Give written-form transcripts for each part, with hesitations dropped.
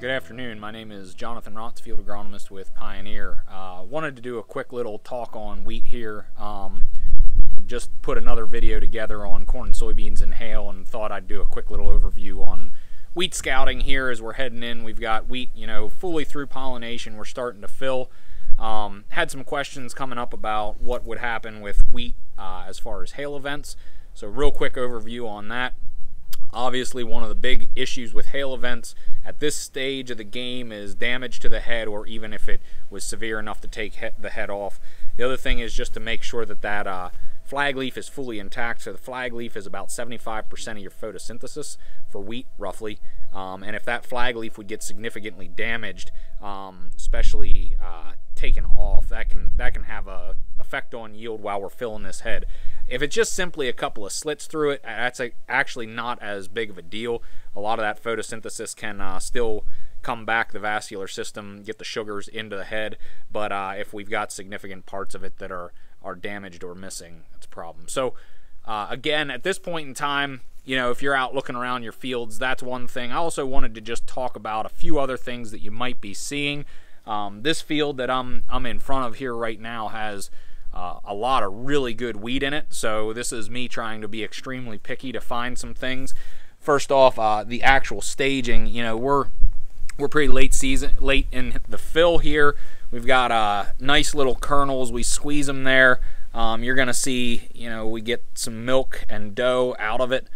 Good afternoon. My name is Jonathan Rotz, Field Agronomist with Pioneer. Wanted to do a quick little talk on wheat here. Just put another video together on corn and soybeans and hail, and thought I'd do a quick little overview on wheat scouting here as we're heading in. We've got wheat, fully through pollination. We're starting to fill. Had some questions coming up about what would happen with wheat as far as hail events. So real quick overview on that. Obviously, one of the big issues with hail events at this stage of the game is damage to the head, or even if it was severe enough to take the head off. The other thing is just to make sure that that flag leaf is fully intact. So the flag leaf is about 75% of your photosynthesis for wheat, roughly. And if that flag leaf would get significantly damaged, especially taken off, that can have a effect on yield while we're filling this head. If it's just simply a couple of slits through it, that's actually not as big of a deal. A lot of that photosynthesis can still come back the vascular system, get the sugars into the head, but if we've got significant parts of it that are damaged or missing, that's a problem. So again, at this point in time, if you're out looking around your fields, that's one thing. I also wanted to just talk about a few other things that you might be seeing. This field that I'm in front of here right now has a lot of really good wheat in it, so this is me trying to be extremely picky to find some things. First off, the actual staging. We're pretty late in the fill here. We've got nice little kernels. We squeeze them there. You're gonna see, we get some milk and dough out of it.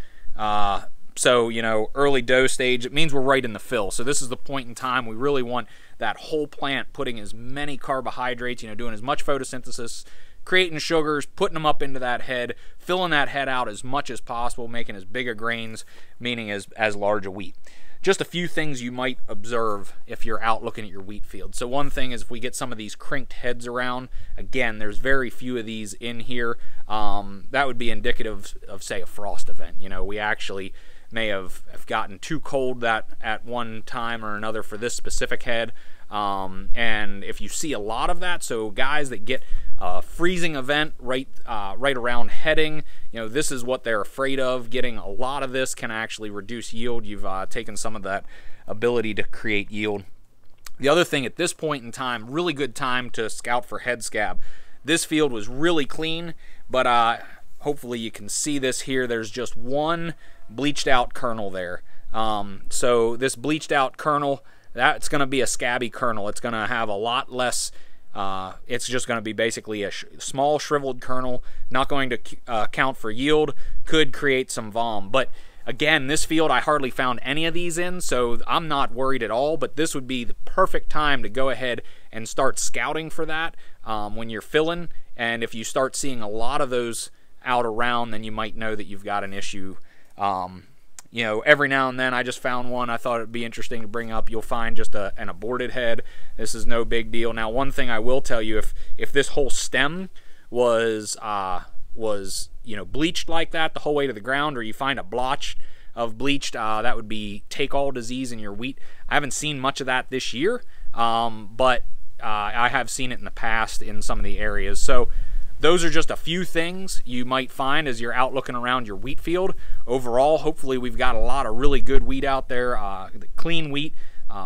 So early dough stage, it means we're right in the fill. So this is the point in time we really want that whole plant putting as many carbohydrates, doing as much photosynthesis, creating sugars, putting them up into that head, filling that head out as much as possible, making as big a grains, meaning as large a wheat. Just a few things you might observe if you're out looking at your wheat field. So one thing is if we get some of these crinked heads around, again, there's very few of these in here. That would be indicative of, say, a frost event. We actually may have gotten too cold that at one time or another for this specific head. And if you see a lot of that, so guys that get a freezing event right around heading, this is what they're afraid of. Getting a lot of this can actually reduce yield. You've taken some of that ability to create yield. The other thing at this point in time, really good time to scout for head scab. This field was really clean, but hopefully you can see this here. There's just one bleached out kernel there. So this bleached out kernel, that's going to be a scabby kernel. It's going to have a lot less, it's just going to be basically a small shriveled kernel, not going to count for yield, could create some vom. But again, this field I hardly found any of these in, so I'm not worried at all, but this would be the perfect time to go ahead and start scouting for that when you're filling. And if you start seeing a lot of those out around, then you might know that you've got an issue. Every now and then I just found one I thought it'd be interesting to bring up. You'll find just an aborted head. This is no big deal. Now, one thing I will tell you, if this whole stem was bleached like that the whole way to the ground, or you find a blotch of bleached, that would be take-all disease in your wheat. I haven't seen much of that this year, but I have seen it in the past in some of the areas. So those are just a few things you might find as you're out looking around your wheat field. Overall, hopefully we've got a lot of really good wheat out there, clean wheat.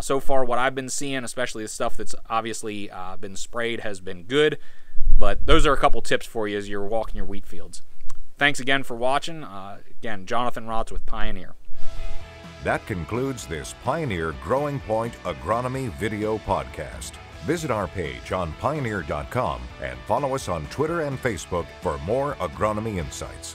So far what I've been seeing, especially the stuff that's obviously been sprayed, has been good. But those are a couple tips for you as you're walking your wheat fields. Thanks again for watching. Again, Jonathan Rotz with Pioneer. That concludes this Pioneer Growing Point Agronomy video podcast. Visit our page on pioneer.com and follow us on Twitter and Facebook for more agronomy insights.